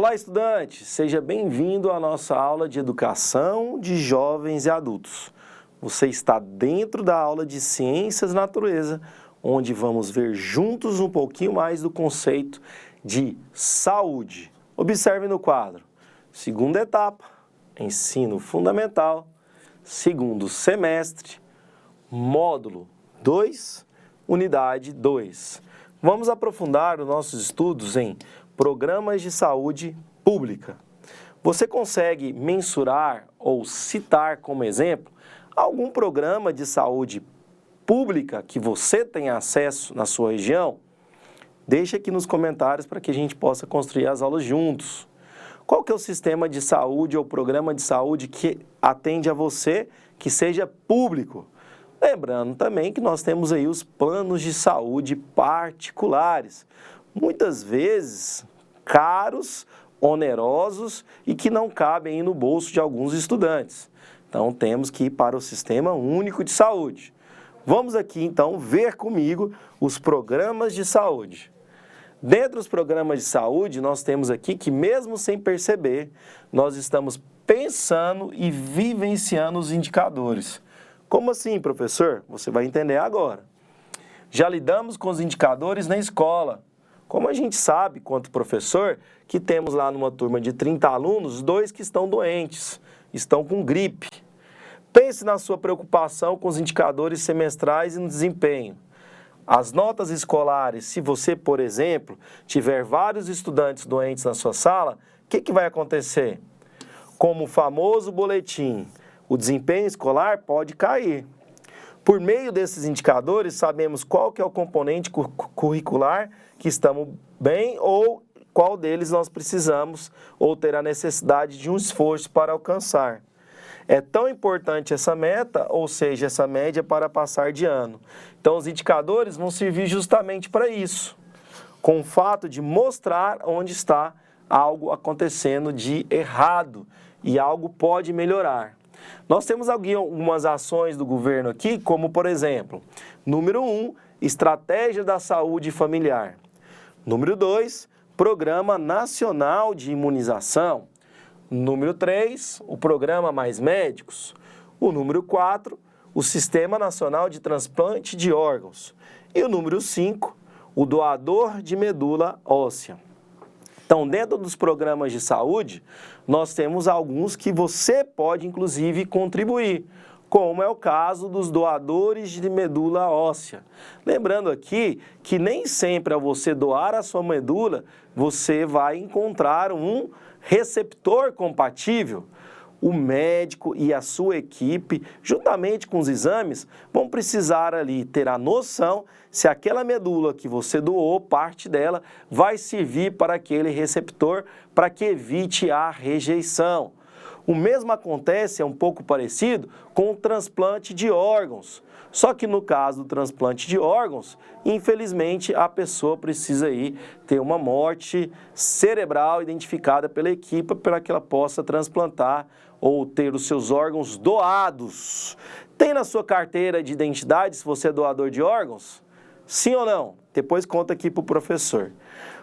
Olá, estudante! Seja bem-vindo à nossa aula de Educação de Jovens e Adultos. Você está dentro da aula de Ciências da Natureza, onde vamos ver juntos um pouquinho mais do conceito de saúde. Observe no quadro. Segunda etapa, ensino fundamental, segundo semestre, módulo 2, unidade 2. Vamos aprofundar os nossos estudos em programas de saúde pública. Você consegue mensurar ou citar como exemplo algum programa de saúde pública que você tenha acesso na sua região? Deixe aqui nos comentários para que a gente possa construir as aulas juntos. Qual que é o sistema de saúde ou programa de saúde que atende a você, que seja público? Lembrando também que nós temos aí os planos de saúde particulares, muitas vezes caros, onerosos e que não cabem aí no bolso de alguns estudantes. Então temos que ir para o Sistema Único de Saúde. Vamos aqui então ver comigo os programas de saúde. Dentro dos programas de saúde, nós temos aqui que, mesmo sem perceber, nós estamos pensando e vivenciando os indicadores. Como assim, professor? Você vai entender agora. Já lidamos com os indicadores na escola. Como a gente sabe, quanto professor, que temos lá numa turma de 30 alunos, 2 que estão doentes, estão com gripe. Pense na sua preocupação com os indicadores semestrais e no desempenho. As notas escolares, se você, por exemplo, tiver vários estudantes doentes na sua sala, o que vai acontecer? Como o famoso boletim, o desempenho escolar pode cair. Por meio desses indicadores, sabemos qual que é o componente curricular que estamos bem ou qual deles nós precisamos ou ter a necessidade de um esforço para alcançar. É tão importante essa meta, ou seja, essa média para passar de ano. Então, os indicadores vão servir justamente para isso, com o fato de mostrar onde está algo acontecendo de errado e algo pode melhorar. Nós temos algumas ações do governo aqui, como, por exemplo, número 1, Estratégia da Saúde Familiar. Número 2, Programa Nacional de Imunização. Número 3, o Programa Mais Médicos. O número 4, o Sistema Nacional de Transplante de Órgãos. E o número 5, o Doador de Medula Óssea. Então, dentro dos programas de saúde, nós temos alguns que você pode, inclusive, contribuir, como é o caso dos doadores de medula óssea. Lembrando aqui que nem sempre ao você doar a sua medula, você vai encontrar um receptor compatível. O médico e a sua equipe, juntamente com os exames, vão precisar ali ter a noção se aquela medula que você doou, parte dela, vai servir para aquele receptor para que evite a rejeição. O mesmo acontece, é um pouco parecido, com o transplante de órgãos. Só que no caso do transplante de órgãos, infelizmente a pessoa precisa aí ter uma morte cerebral identificada pela equipe para que ela possa transplantar ou ter os seus órgãos doados. Tem na sua carteira de identidade se você é doador de órgãos? Sim ou não? Depois conta aqui para o professor.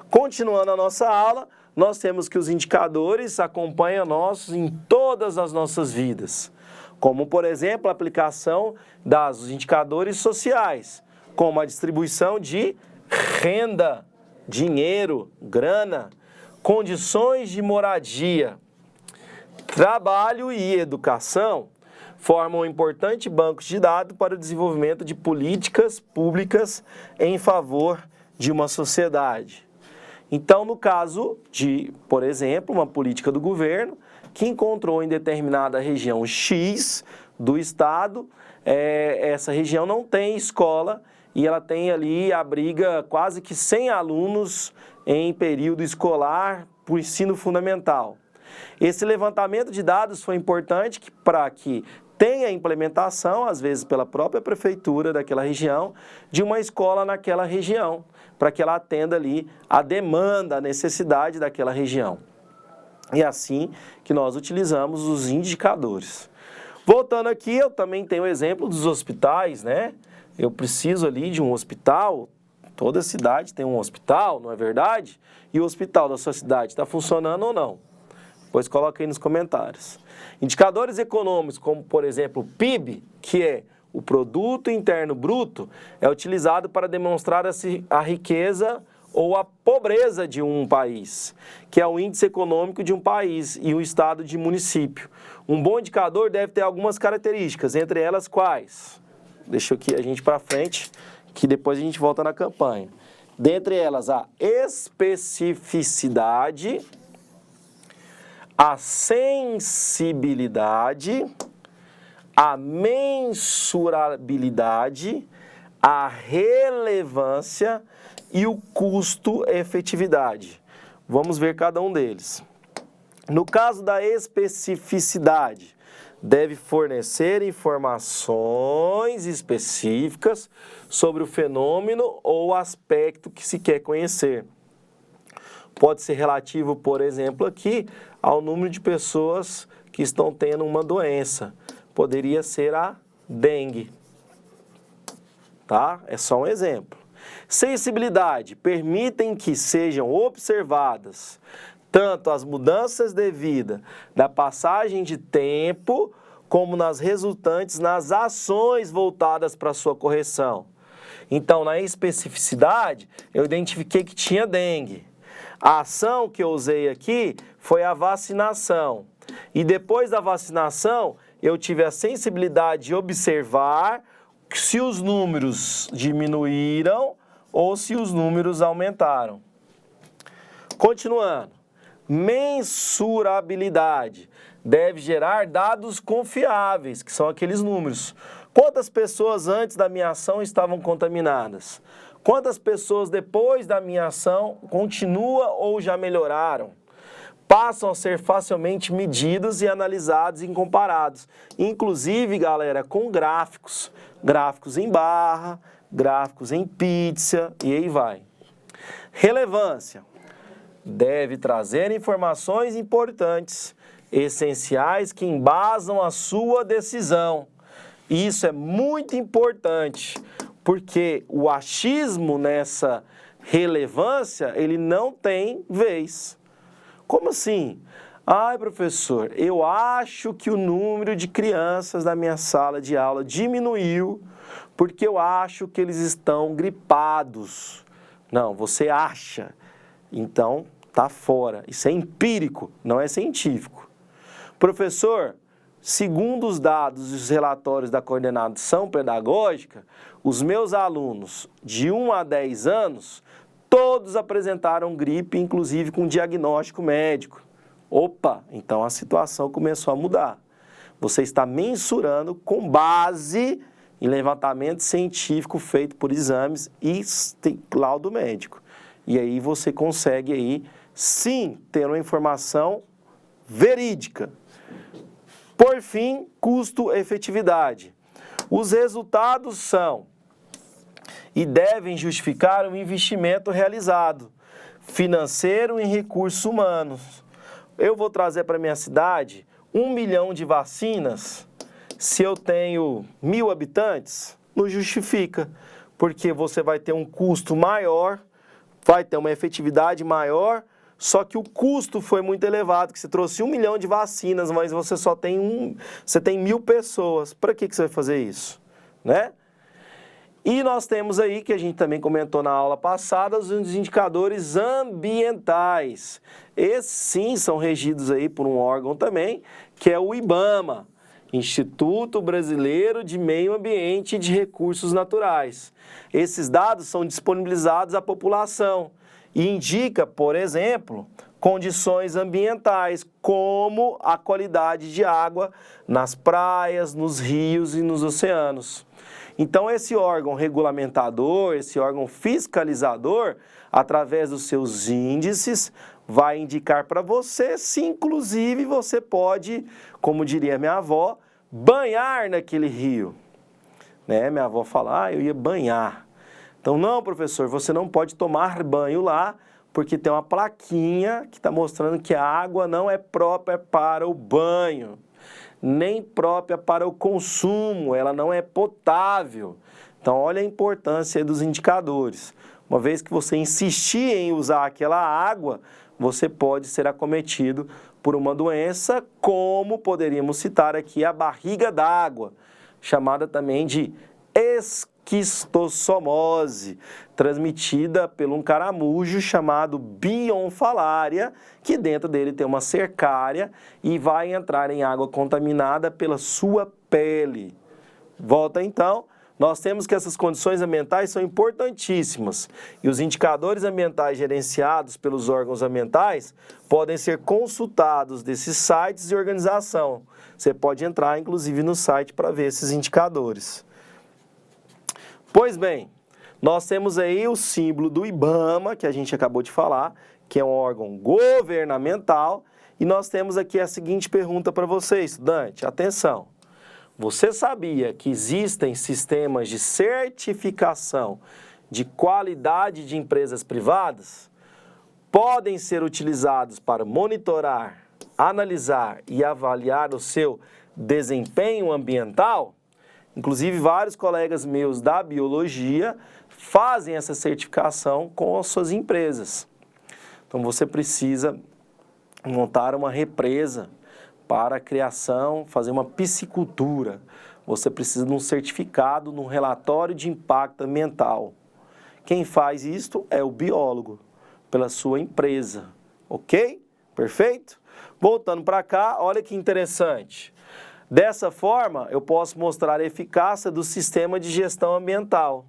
Continuando a nossa aula, nós temos que os indicadores acompanham nós em todas as nossas vidas. Como, por exemplo, a aplicação dos indicadores sociais, como a distribuição de renda, dinheiro, grana, condições de moradia. Trabalho e educação formam um importante banco de dados para o desenvolvimento de políticas públicas em favor de uma sociedade. Então, no caso de, por exemplo, uma política do governo que encontrou em determinada região X do estado, essa região não tem escola e ela tem ali, abriga quase que 100 alunos em período escolar para o ensino fundamental. Esse levantamento de dados foi importante para que tenha implementação, às vezes pela própria prefeitura daquela região, de uma escola naquela região, para que ela atenda ali a demanda, a necessidade daquela região. E assim que nós utilizamos os indicadores. Voltando aqui, eu também tenho o exemplo dos hospitais, né? Eu preciso ali de um hospital, Toda cidade tem um hospital, não é verdade? E o hospital da sua cidade está funcionando ou não? Pois coloca aí nos comentários. Indicadores econômicos, como por exemplo o PIB, que é o Produto Interno Bruto, é utilizado para demonstrar a riqueza ou a pobreza de um país, que é o índice econômico de um país e o estado de município. Um bom indicador deve ter algumas características, entre elas quais? Deixa aqui a gente para frente, que depois a gente volta na campanha. Dentre elas, a especificidade, a sensibilidade, a mensurabilidade, a relevância e o custo-efetividade. Vamos ver cada um deles. No caso da especificidade, deve fornecer informações específicas sobre o fenômeno ou aspecto que se quer conhecer. Pode ser relativo, por exemplo, aqui ao número de pessoas que estão tendo uma doença. Poderia ser a dengue. Tá? É só um exemplo. Sensibilidade. Permitem que sejam observadas tanto as mudanças devidas da passagem de tempo, como nas resultantes nas ações voltadas para sua correção. Então, na especificidade, eu identifiquei que tinha dengue. A ação que eu usei aqui foi a vacinação. E depois da vacinação, eu tive a sensibilidade de observar se os números diminuíram ou se os números aumentaram. Continuando. Mensurabilidade. Deve gerar dados confiáveis, que são aqueles números. Quantas pessoas antes da minha ação estavam contaminadas? Quantas pessoas depois da minha ação continuam ou já melhoraram? Passam a ser facilmente medidos e analisados e comparados. Inclusive, galera, com gráficos. Gráficos em barra, gráficos em pizza e aí vai. Relevância. Deve trazer informações importantes, essenciais que embasam a sua decisão. Isso é muito importante, porque o achismo nessa relevância, ele não tem vez. Como assim? Ai, professor, eu acho que o número de crianças da minha sala de aula diminuiu porque eu acho que eles estão gripados. Não, você acha. Então, tá fora. Isso é empírico, não é científico. Professor, segundo os dados e os relatórios da coordenação pedagógica, os meus alunos de 1 a 10 anos, todos apresentaram gripe, inclusive com diagnóstico médico. Opa, então a situação começou a mudar. Você está mensurando com base em levantamento científico feito por exames e laudo médico. E aí você consegue aí, sim, ter uma informação verídica. Por fim, custo-efetividade. Os resultados são e devem justificar o investimento realizado, financeiro e recursos humanos. Eu vou trazer para minha cidade 1 milhão de vacinas, se eu tenho 1.000 habitantes, não justifica, porque você vai ter um custo maior, vai ter uma efetividade maior, só que o custo foi muito elevado, que você trouxe 1 milhão de vacinas, mas você só tem você tem 1.000 pessoas. Para que você vai fazer isso? Né? E nós temos aí, que a gente também comentou na aula passada, os indicadores ambientais. Esses sim são regidos aí por um órgão também, que é o IBAMA, Instituto Brasileiro de Meio Ambiente e de Recursos Naturais. Esses dados são disponibilizados à população e indica, por exemplo, condições ambientais, como a qualidade de água nas praias, nos rios e nos oceanos. Então, esse órgão regulamentador, esse órgão fiscalizador, através dos seus índices, vai indicar para você se, inclusive, você pode, como diria minha avó, banhar naquele rio. Né? Minha avó fala, eu ia banhar. Então, não, professor, você não pode tomar banho lá, porque tem uma plaquinha que está mostrando que a água não é própria para o banho, nem própria para o consumo, ela não é potável. Então, olha a importância dos indicadores. Uma vez que você insistir em usar aquela água, você pode ser acometido por uma doença, como poderíamos citar aqui a barriga d'água, chamada também de esquistossomose, transmitida por um caramujo chamado Bionfalaria, que dentro dele tem uma cercária e vai entrar em água contaminada pela sua pele. Volta então. Nós temos que essas condições ambientais são importantíssimas e os indicadores ambientais gerenciados pelos órgãos ambientais podem ser consultados desses sites de organização. Você pode entrar, inclusive, no site para ver esses indicadores. Pois bem, nós temos aí o símbolo do IBAMA, que a gente acabou de falar, que é um órgão governamental, e nós temos aqui a seguinte pergunta para você, estudante. Atenção! Você sabia que existem sistemas de certificação de qualidade de empresas privadas? Podem ser utilizados para monitorar, analisar e avaliar o seu desempenho ambiental? Inclusive, vários colegas meus da biologia fazem essa certificação com as suas empresas. Então, você precisa montar uma represa para a criação, fazer uma piscicultura. Você precisa de um certificado, num relatório de impacto ambiental. Quem faz isto é o biólogo, pela sua empresa. Ok? Perfeito? Voltando para cá, olha que interessante. Dessa forma, eu posso mostrar a eficácia do sistema de gestão ambiental.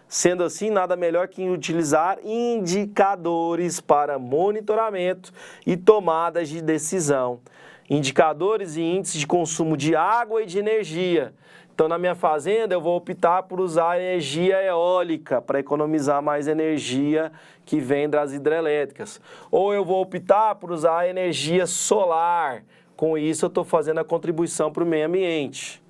Sendo assim, nada melhor que utilizar indicadores para monitoramento e tomadas de decisão. Indicadores e índices de consumo de água e de energia. Então, na minha fazenda, eu vou optar por usar energia eólica para economizar mais energia que vem das hidrelétricas. Ou eu vou optar por usar energia solar. Com isso, eu estou fazendo a contribuição para o meio ambiente.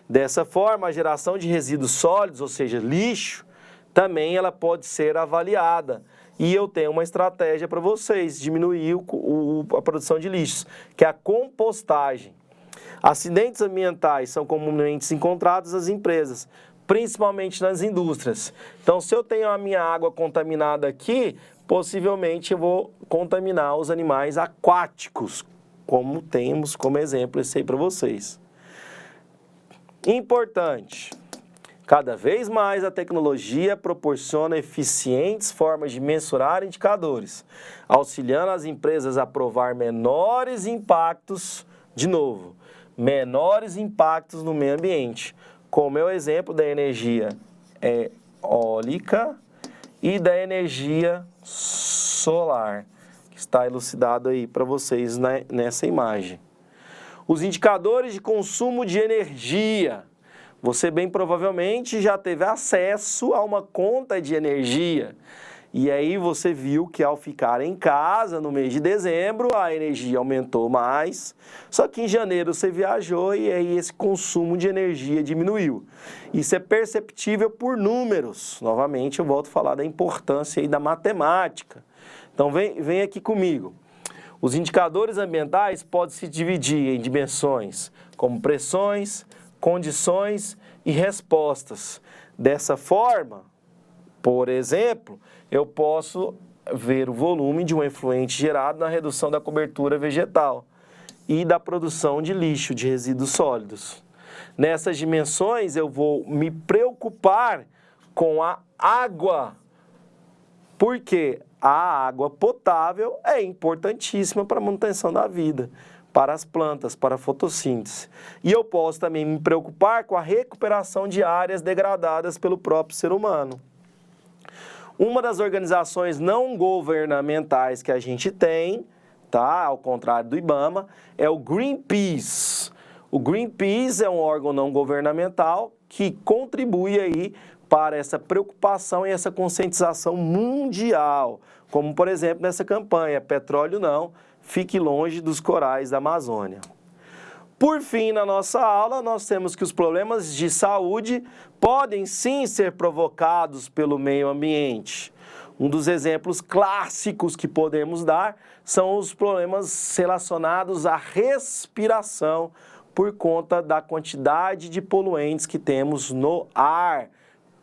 Dessa forma, a geração de resíduos sólidos, ou seja, lixo, também ela pode ser avaliada. E eu tenho uma estratégia para vocês, diminuir a produção de lixos, que é a compostagem. Acidentes ambientais são comumente encontrados nas empresas, principalmente nas indústrias. Então, se eu tenho a minha água contaminada aqui, possivelmente eu vou contaminar os animais aquáticos, como temos como exemplo esse aí para vocês. Importante. Cada vez mais a tecnologia proporciona eficientes formas de mensurar indicadores, auxiliando as empresas a provar menores impactos, menores impactos no meio ambiente, como é o exemplo da energia eólica e da energia solar, que está elucidado aí para vocês nessa imagem. Os indicadores de consumo de energia. Você bem provavelmente já teve acesso a uma conta de energia. E aí você viu que ao ficar em casa no mês de dezembro, a energia aumentou mais. Só que em janeiro você viajou e aí esse consumo de energia diminuiu. Isso é perceptível por números. Novamente eu volto a falar da importância aí da matemática. Então vem aqui comigo. Os indicadores ambientais podem se dividir em dimensões como pressões, condições e respostas. Dessa forma, por exemplo, eu posso ver o volume de um efluente gerado na redução da cobertura vegetal e da produção de lixo, de resíduos sólidos. Nessas dimensões, eu vou me preocupar com a água, porque a água potável é importantíssima para a manutenção da vida, para as plantas, para a fotossíntese. E eu posso também me preocupar com a recuperação de áreas degradadas pelo próprio ser humano. Uma das organizações não governamentais que a gente tem, tá? Ao contrário do IBAMA, é o Greenpeace. O Greenpeace é um órgão não governamental que contribui aí para essa preocupação e essa conscientização mundial, como, por exemplo, nessa campanha, petróleo não, fique longe dos corais da Amazônia. Por fim, na nossa aula, nós temos que os problemas de saúde podem sim ser provocados pelo meio ambiente. Um dos exemplos clássicos que podemos dar são os problemas relacionados à respiração por conta da quantidade de poluentes que temos no ar,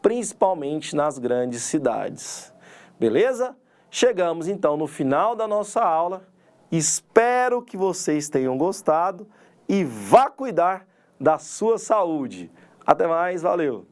principalmente nas grandes cidades. Beleza? Chegamos então no final da nossa aula. Espero que vocês tenham gostado e vá cuidar da sua saúde. Até mais, valeu!